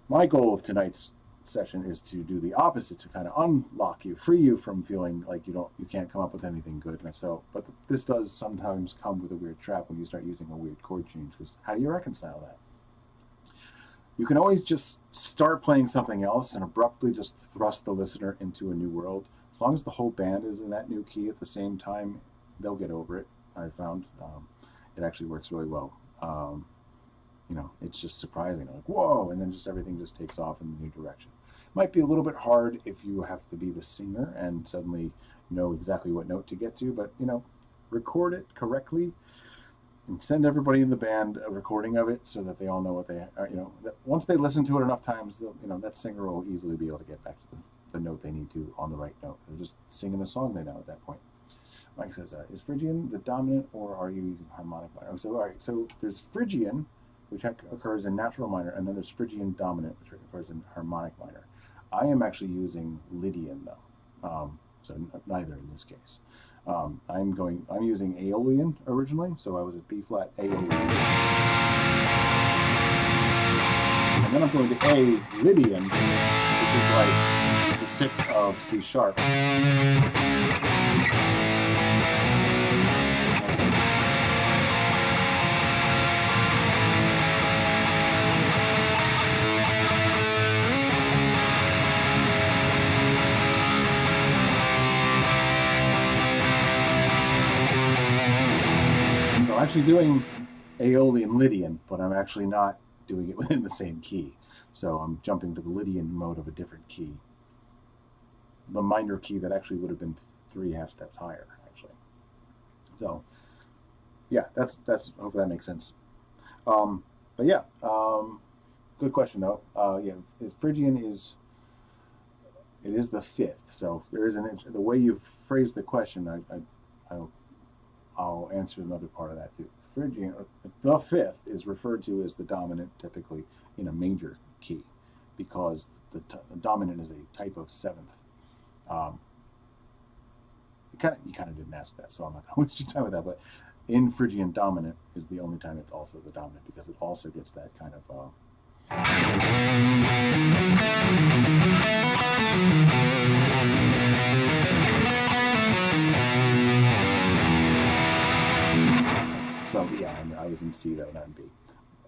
my goal of tonight's session is to do the opposite, to kind of unlock you, free you from feeling like you can't come up with anything good. And so, but this does sometimes come with a weird trap when you start using a weird chord change, because how do you reconcile that? You can always just start playing something else and abruptly just thrust the listener into a new world. As long as the whole band is in that new key at the same time, they'll get over it. I found it actually works really well. You know, it's just surprising, like whoa, and then just everything just takes off in the new direction. Might be a little bit hard if you have to be the singer and suddenly know exactly what note to get to, but you know, record it correctly and send everybody in the band a recording of it so that they all know what they are. You know, once they listen to it enough times, you know, that singer will easily be able to get back to the note they need to on the right note. They're just singing a song they know at that point. Mike says, is Phrygian the dominant, or are you using harmonic minor? So all right, so there's Phrygian, which occurs in natural minor, and then there's Phrygian dominant, which occurs in harmonic minor. I am actually using Lydian though, so neither in this case. I'm using Aeolian originally, so I was at B flat Aeolian, and then I'm going to A Lydian, which is like the 6 of C sharp. Actually doing Aeolian Lydian, but I'm actually not doing it within the same key. So I'm jumping to the Lydian mode of a different key. The minor key that actually would have been 3/2 steps higher, actually. So yeah, that's hopefully that makes sense. But yeah, good question though. Yeah, Phrygian is the 5th. So there is the way you phrase the question. I'll answer another part of that too. Phrygian, the 5th, is referred to as the dominant, typically in a major key, because the dominant is a type of 7th. You kind of didn't ask that, so I'm not going to waste your time with that. But in Phrygian dominant is the only time it's also the dominant, because it also gets that kind of. So yeah, I was in C though, not in B.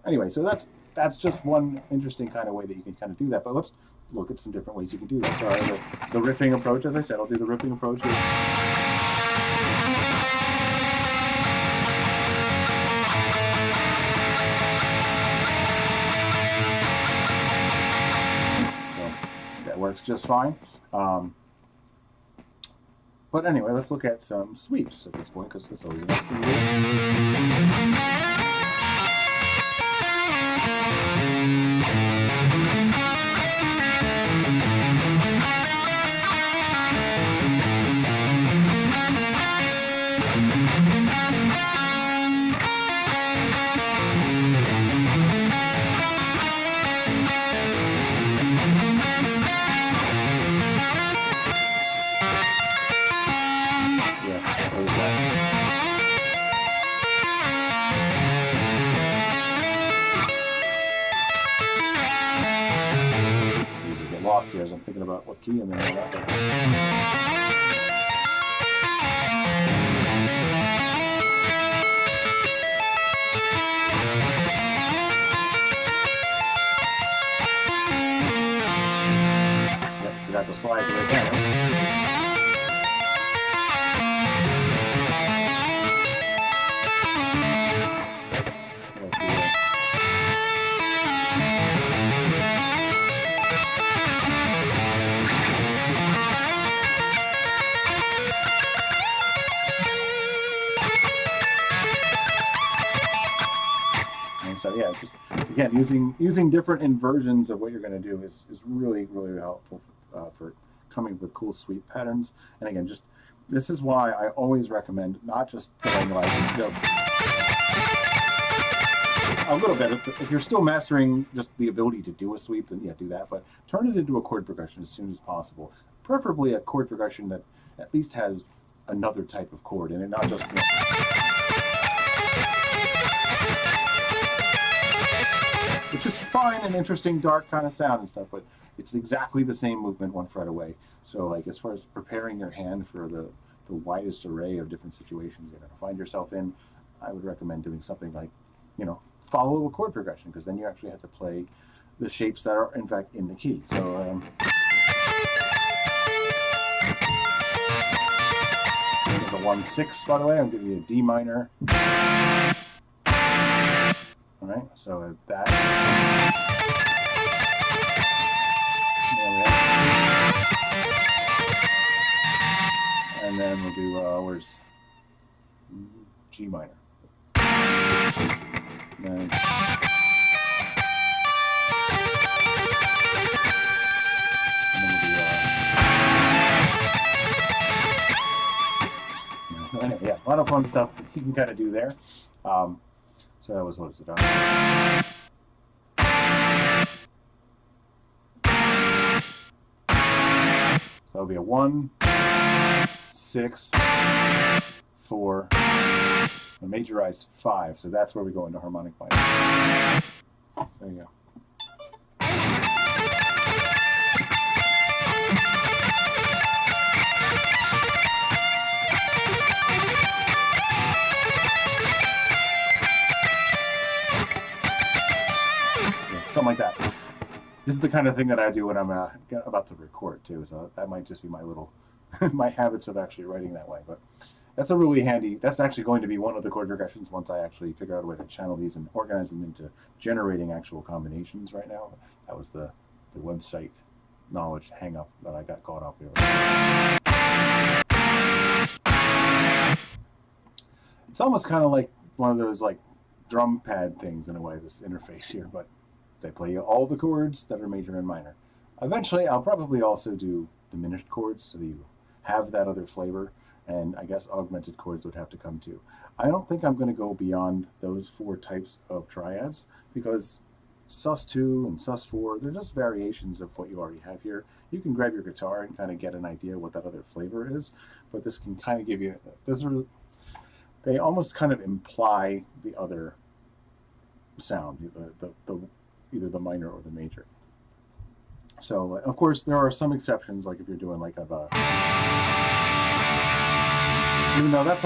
Anyway, so that's just one interesting kind of way that you can kind of do that. But let's look at some different ways you can do that. So the riffing approach, as I said, I'll do the riffing approach here. So that works just fine. But anyway, let's look at some sweeps at this point, because it's always nice to do. Lost here as I'm thinking about what key I'm in. Yep, forgot to slide right down. So yeah, just again using different inversions of what you're going to do is really helpful for coming up with cool sweep patterns. And again, just this is why I always recommend not just going like a little bit. If you're still mastering just the ability to do a sweep, then yeah, do that. But turn it into a chord progression as soon as possible. Preferably a chord progression that at least has another type of chord in it, not just. Which is fine and interesting, dark kind of sound and stuff, but it's exactly the same movement one fret away. So like as far as preparing your hand for the widest array of different situations you're going to find yourself in, I would recommend doing something like, you know, follow a chord progression, because then you actually have to play the shapes that are in fact in the key. So there's a 1/6, by the way. I'm giving you a D minor. All right, so that. And then we'll do, where's G minor? And then we'll do, anyway, yeah, a lot of fun stuff that you can kind of do there. So that was, what is it? So that'll be a 1, 6, 4, a majorized 5. So that's where we go into harmonic minor. So there you go. Something like that. This is the kind of thing that I do when I'm about to record too, so that might just be my little my habits of actually writing that way. But that's a really handy, that's actually going to be one of the chord progressions once I actually figure out a way to channel these and organize them into generating actual combinations right now. That was the website knowledge hang up that I got caught up here. It's almost kind of like one of those like drum pad things in a way, this interface here, but they play all the chords that are major and minor. Eventually, I'll probably also do diminished chords so that you have that other flavor, and I guess augmented chords would have to come too. I don't think I'm going to go beyond those 4 types of triads, because sus2 and sus4, they're just variations of what you already have here. You can grab your guitar and kind of get an idea what that other flavor is, but this can kind of give you, they almost kind of imply the other sound, either the minor or the major. So of course there are some exceptions, like if you're doing like even though that's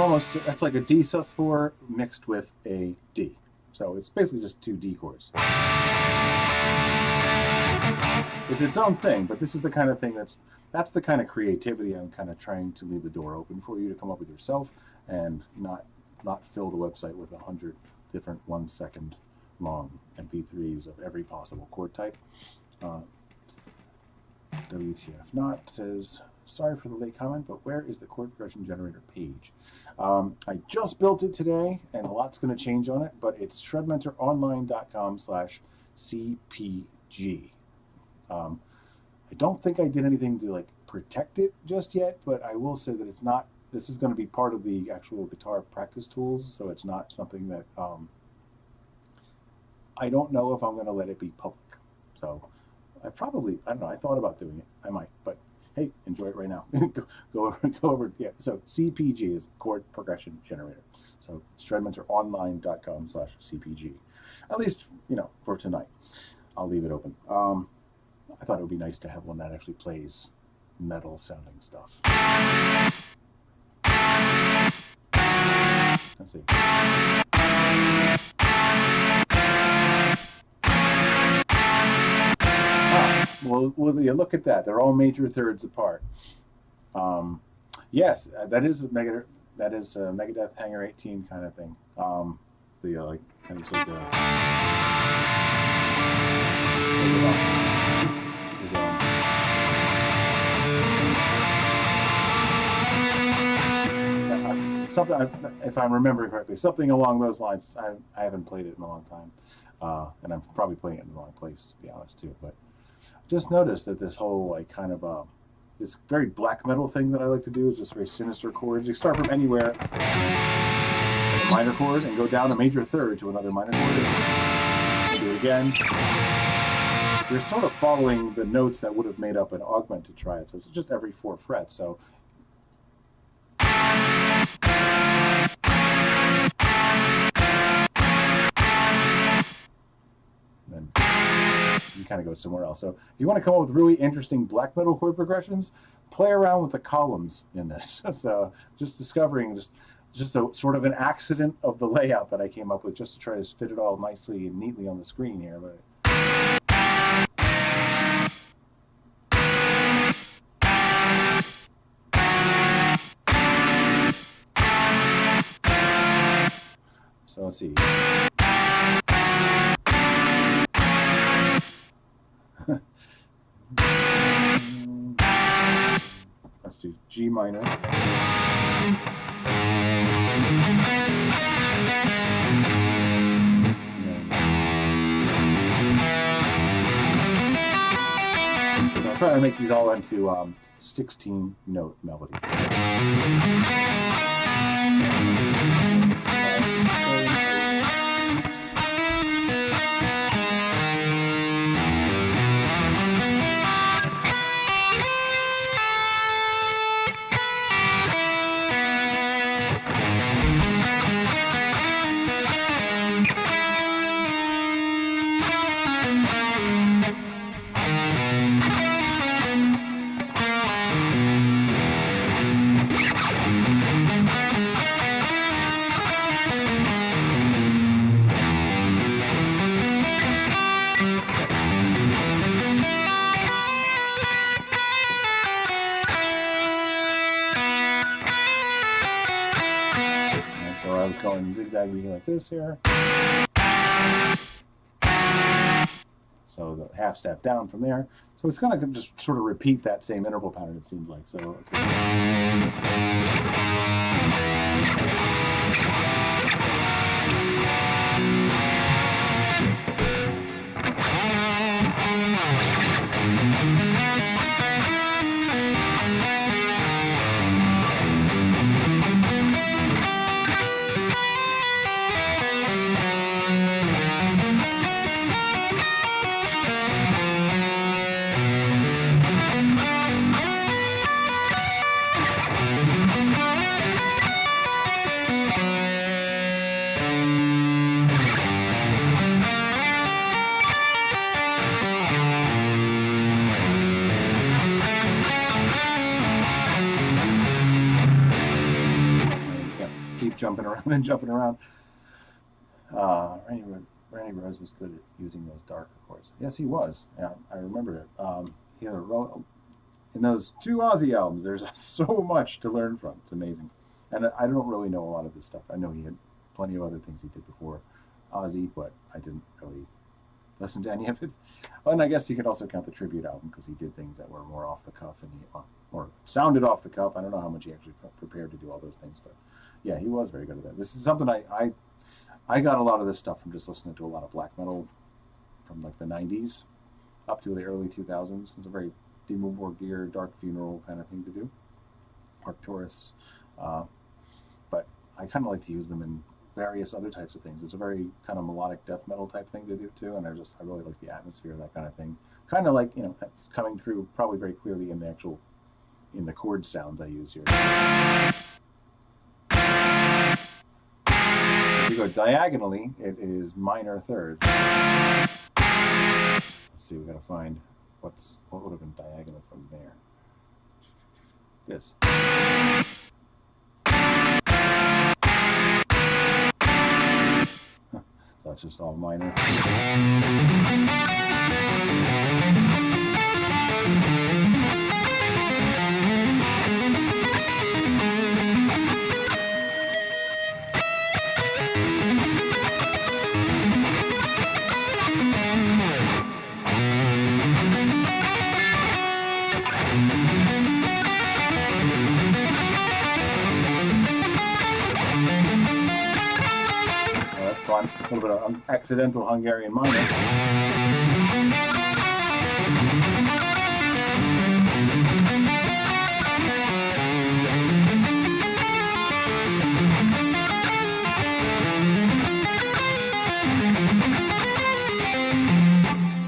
like a D sus4 mixed with a D. So it's basically just 2 D chords. It's its own thing, but this is the kind of thing that's the kind of creativity I'm kind of trying to leave the door open for you to come up with yourself, and not fill the website with 100 different 1 second long MP3s of every possible chord type. WTF not says sorry for the late comment, but where is the chord progression generator page? I just built it today, and a lot's going to change on it, but it's shredmentoronline.com/cpg. I don't think I did anything to like protect it just yet, but I will say that it's not. This is going to be part of the actual guitar practice tools, so it's not something that I don't know if I'm going to let it be public. So I don't know. I thought about doing it. I might, but hey, enjoy it right now. go over. Yeah. So CPG is chord progression generator. So ShredMentorOnline.com/CPG. At least, for tonight. I'll leave it open. I thought it would be nice to have one that actually plays metal sounding stuff. Let's see. Well, you look at that. They're all major thirds apart. Yes, that is Megadeth Hangar 18 kind of thing. Like kind of like something, if I'm remembering correctly, something along those lines. I haven't played it in a long time, and I'm probably playing it in the wrong place, to be honest, too. But just noticed that this whole like kind of this very black metal thing that I like to do is just very sinister chords. You start from anywhere, like a minor chord, and go down a major third to another minor chord. Do it again. You're sort of following the notes that would have made up an augmented triad. So it's just every 4 frets. So then you kind of go somewhere else. So if you want to come up with really interesting black metal chord progressions, play around with the columns in this. So just discovering just a sort of an accident of the layout that I came up with just to try to fit it all nicely and neatly on the screen here. But so let's see. Let's do G minor. So I'll try to make these all into 16-note melodies. So I was going zigzaggy like this here. So the half step down from there. So it's going to just sort of repeat that same interval pattern, it seems like. So jumping around and jumping around. Randy Rose was good at using those darker chords. Yes, he was. Yeah, I remember it. In those 2 Ozzy albums, there's so much to learn from. It's amazing. And I don't really know a lot of this stuff. I know he had plenty of other things he did before Ozzy, but I didn't really listen to any of it. And I guess you could also count the tribute album because he did things that were more off the cuff and or sounded off the cuff. I don't know how much he actually prepared to do all those things, but yeah, he was very good at that. This is something I got a lot of this stuff from just listening to a lot of black metal from like the 90s up to the early 2000s. It's a very Dimmu Borgir, Dark Funeral kind of thing to do. Arcturus. But I kind of like to use them in various other types of things. It's a very kind of melodic death metal type thing to do too, and I really like the atmosphere of that kind of thing. Kind of like, you know, it's coming through probably very clearly in the chord sounds I use here. If you go diagonally, it is minor third. Let's see, we gotta find what would have been diagonal from there. This. So that's just all minor. Fun. A little bit of accidental Hungarian minor.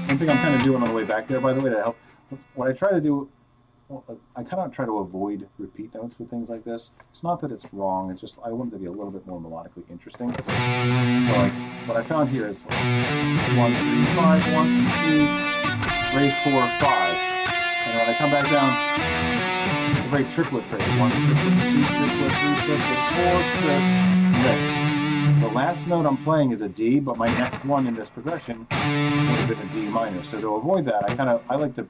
One thing I'm kind of doing on the way back there, by the way, to help, what I try to do, I kind of try to avoid repeat notes with things like this. It's not that it's wrong, it's just I want it to be a little bit more melodically interesting. So what I found here is 1, 3, 5, 1, 3, raise 4, 5. And when I come back down, it's a very triplet phrase. 1 triplet, 2 triplet, 3 triplet, 4 triplet, the last note I'm playing is a D, but my next one in this progression would have been a D minor. So to avoid that, I like to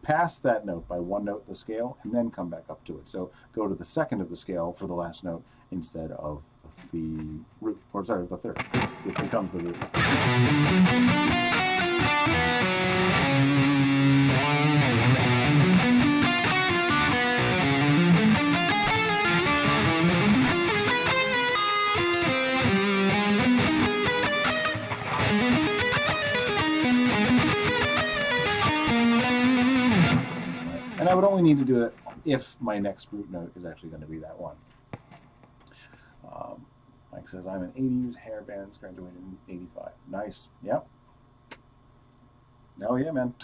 pass that note by one note in the scale and then come back up to it. So go to the second of the scale for the last note instead of the root, or sorry, the third, which becomes the root. And I would only need to do it if my next root note is actually going to be that one. Mike says, I'm an 80s hair band, graduated in 85. Nice. Yep. Oh, yeah, man.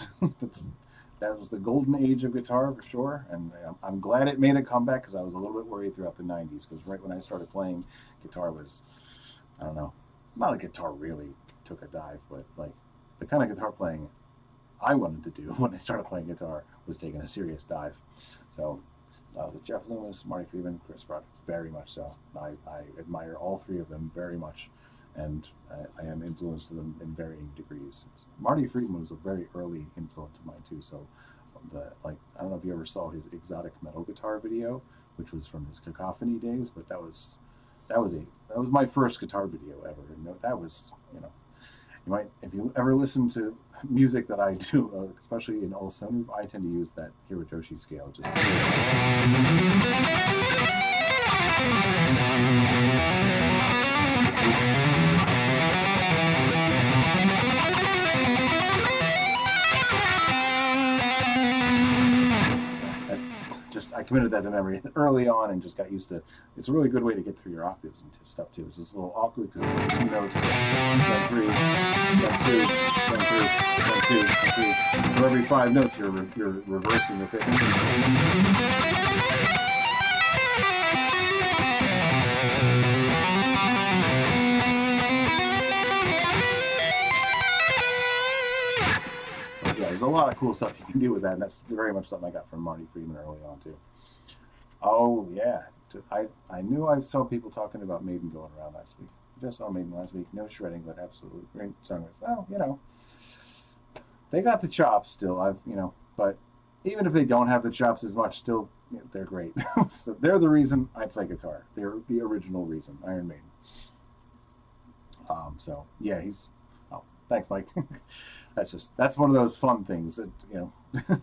That was the golden age of guitar for sure. And I'm glad it made a comeback because I was a little bit worried throughout the 90s because right when I started playing, guitar was, I don't know, not like guitar really took a dive, but like the kind of guitar playing I wanted to do when I started playing guitar was taking a serious dive. So Jeff Loomis, Marty Friedman, Chris Broad, very much so. I admire all three of them very much, and I am influenced to them in varying degrees. Marty Friedman was a very early influence of mine too. So I don't know if you ever saw his exotic metal guitar video, which was from his Cacophony days, but that was my first guitar video ever, and that was, you know. You might, if you ever listen to music that I do, especially in old Sony, I tend to use that Hirotoshi scale. Just I committed that to memory early on and just got used to. It's a really good way to get through your octaves and stuff too. It's just a little awkward because it's like 2 notes, then 3, then 2, then 3, then 2, then 3. So every 5 notes you're reversing the pitch. There's a lot of cool stuff you can do with that, and that's very much something I got from Marty Friedman early on too. Oh yeah, I knew I saw people talking about Maiden going around last week. I just saw Maiden last week. No shredding, but absolutely great songwriters. Well, you know, they got the chops still. But even if they don't have the chops as much, still they're great. So they're the reason I play guitar. They're the original reason. Iron Maiden. So yeah, Thanks, Mike. That's one of those fun things that, you know,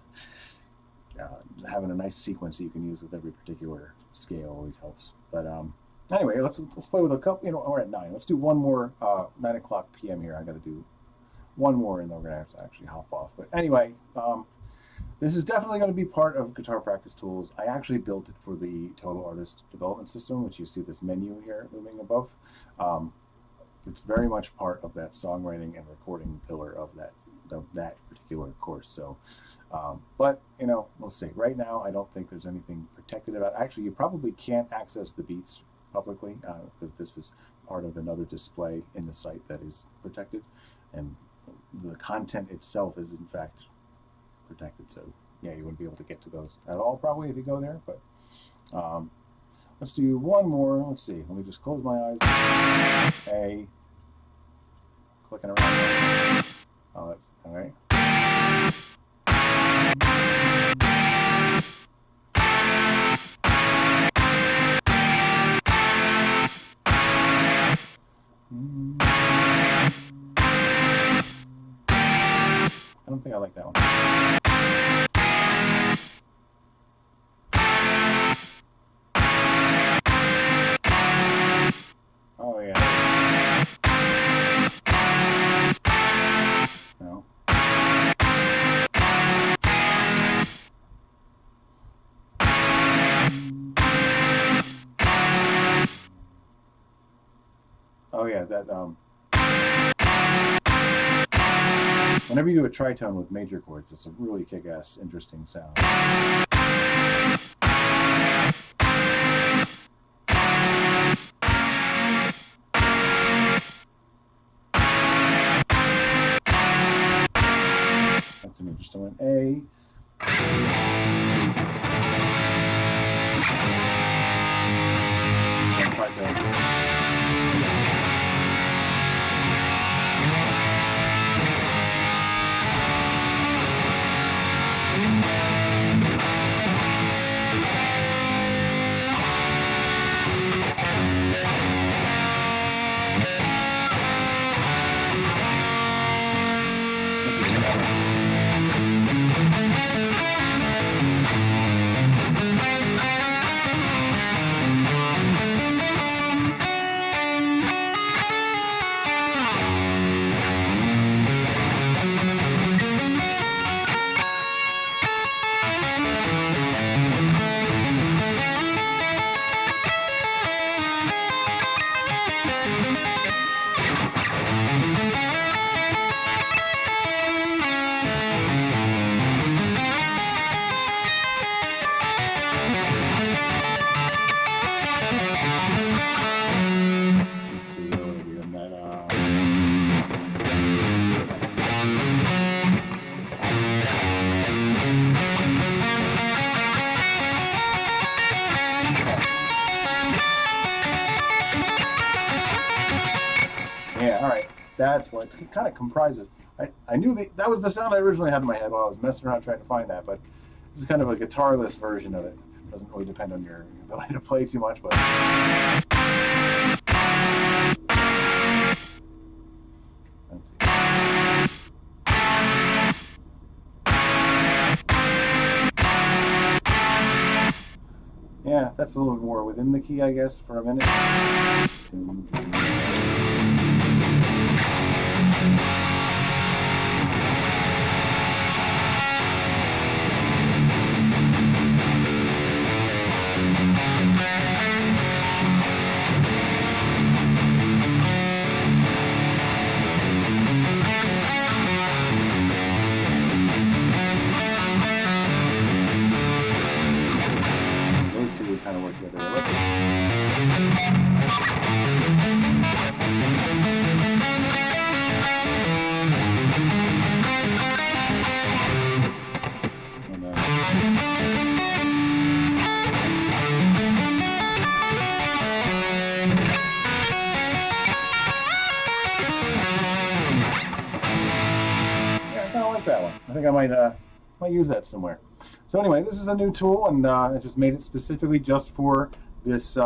having a nice sequence that you can use with every particular scale always helps. But anyway, let's play with a couple. You know, we're at 9. Let's do one more 9 o'clock p.m. here. I got to do one more, and then we're gonna have to actually hop off. But anyway, this is definitely going to be part of Guitar Practice Tools. I actually built it for the Total Artist Development System, which you see this menu here looming above. It's very much part of that songwriting and recording pillar of that particular course. So, but you know, we'll see. Right now, I don't think there's anything protected about it. Actually, you probably can't access the beats publicly because this is part of another display in the site that is protected, and the content itself is in fact protected. So yeah, you wouldn't be able to get to those at all probably if you go there. But let's do one more. Let's see. Let me just close my eyes. Clicking around. Oh, that's all right. I don't think I like that one. Oh yeah. No. Oh yeah, that whenever you do a tritone with major chords, it's a really kick-ass, interesting sound. That's an interesting one. A. Tritone. Yeah, all right. That's what it kind of comprises. I knew that was the sound I originally had in my head while I was messing around trying to find that, but this is kind of a guitarless version of it. It doesn't really depend on your ability to play too much, but. Let's see. Yeah, that's a little bit more within the key, I guess, for a minute. Kind of work together a little. Yeah, I kind of like that one. I think I might use that somewhere. So anyway, this is a new tool, and I just made it specifically just for this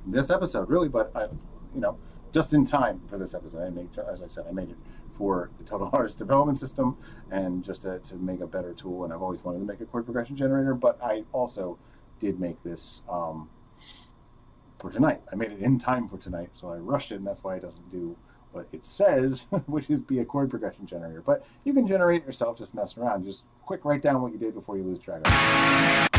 this episode, really. But you know, just in time for this episode. As I said, I made it for the Total Artist Development System, and just to make a better tool. And I've always wanted to make a chord progression generator, but I also did make this for tonight. I made it in time for tonight, so I rushed it, and that's why it doesn't do what it says, which is be a chord progression generator. But you can generate it yourself, just messing around. Just quick write down what you did before you lose track of it.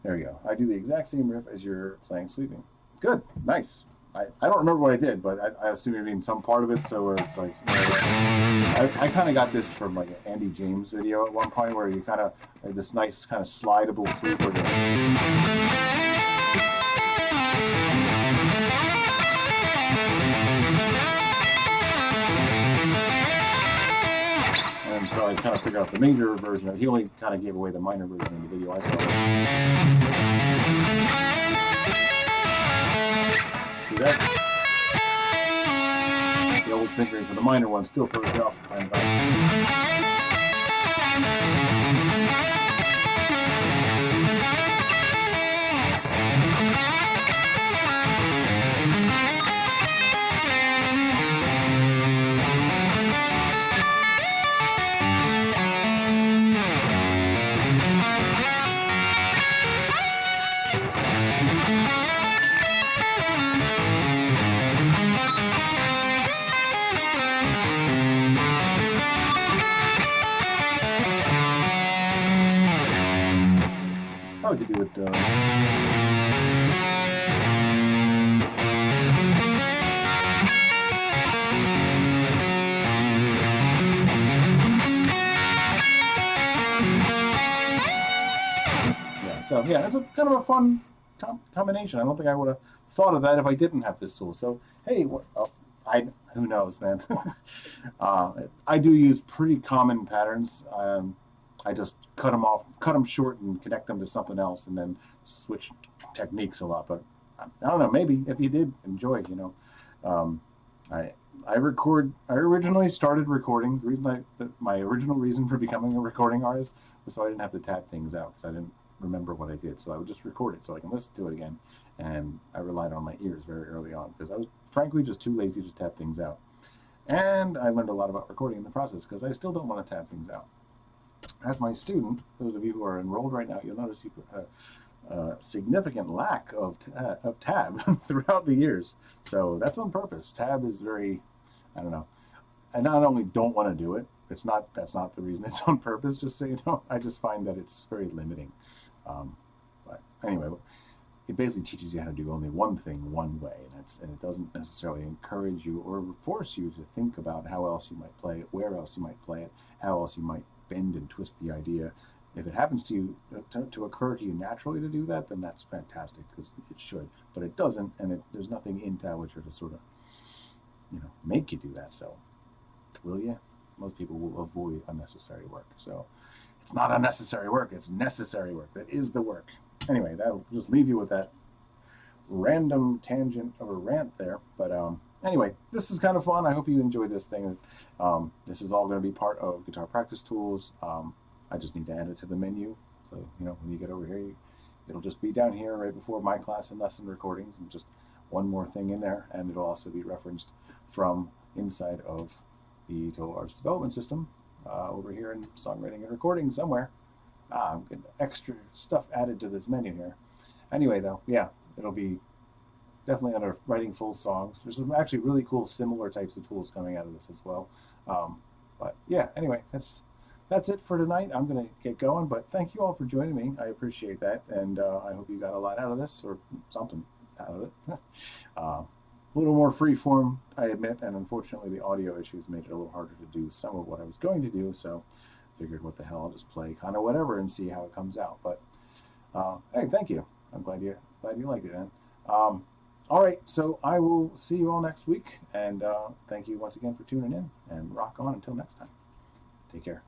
There you go. I do the exact same riff as you're playing sweeping. Good, nice. I don't remember what I did, but I assume you mean some part of it. So where it's like, I kind of got this from like an Andy James video at one point, where you kind of like this nice kind of slidable sweep. And so I kind of figured out the major version of it. He only kind of gave away the minor version in the video I saw. See that? The old fingering for the minor one still throws me off from time to time. Probably could do it. So yeah, it's a kind of a fun combination. I don't think I would have thought of that if I didn't have this tool. So hey, who knows, man? I do use pretty common patterns. I just cut them short, and connect them to something else, and then switch techniques a lot. But I don't know. Maybe if you did enjoy, I originally started recording. The reason my original reason for becoming a recording artist was so I didn't have to tab things out, because I didn't remember what I did. So I would just record it so I can listen to it again. And I relied on my ears very early on, because I was frankly just too lazy to tab things out. And I learned a lot about recording in the process, because I still don't want to tab things out. As my student, those of you who are enrolled right now, you'll notice you a significant lack of tab throughout the years. So that's on purpose. Tab is very, I don't know. I not only don't want to do it, that's not the reason it's on purpose, just so you know. I just find that it's very limiting. But anyway, it basically teaches you how to do only one thing one way, and it doesn't necessarily encourage you or force you to think about how else you might play it, where else you might play it, how else you might bend and twist the idea. If it happens to you to occur to you naturally to do that, then that's fantastic, because it should. But it doesn't, and there's nothing in Tablature to sort of, make you do that. So, will you? Most people will avoid unnecessary work. So, it's not unnecessary work; it's necessary work. That is the work. Anyway, that'll just leave you with that random tangent of a rant there. But anyway, this is kind of fun. I hope you enjoyed this thing. This is all going to be part of Guitar Practice Tools. I just need to add it to the menu. So, when you get over here, it'll just be down here right before my class and lesson recordings, and just one more thing in there. And it'll also be referenced from inside of the Total Artist Development System over here in Songwriting and Recording somewhere. I'm getting extra stuff added to this menu here. Anyway, though, yeah, it'll be definitely under writing full songs. There's some actually really cool similar types of tools coming out of this as well. But yeah, anyway, that's it for tonight. I'm going to get going, but thank you all for joining me. I appreciate that, and I hope you got a lot out of this, or something out of it. A little more free form, I admit, and unfortunately the audio issues made it a little harder to do some of what I was going to do, so figured what the hell, I'll just play kind of whatever and see how it comes out. But hey, thank you. I'm glad you liked it, man. All right, so I will see you all next week, and thank you once again for tuning in, and rock on until next time. Take care.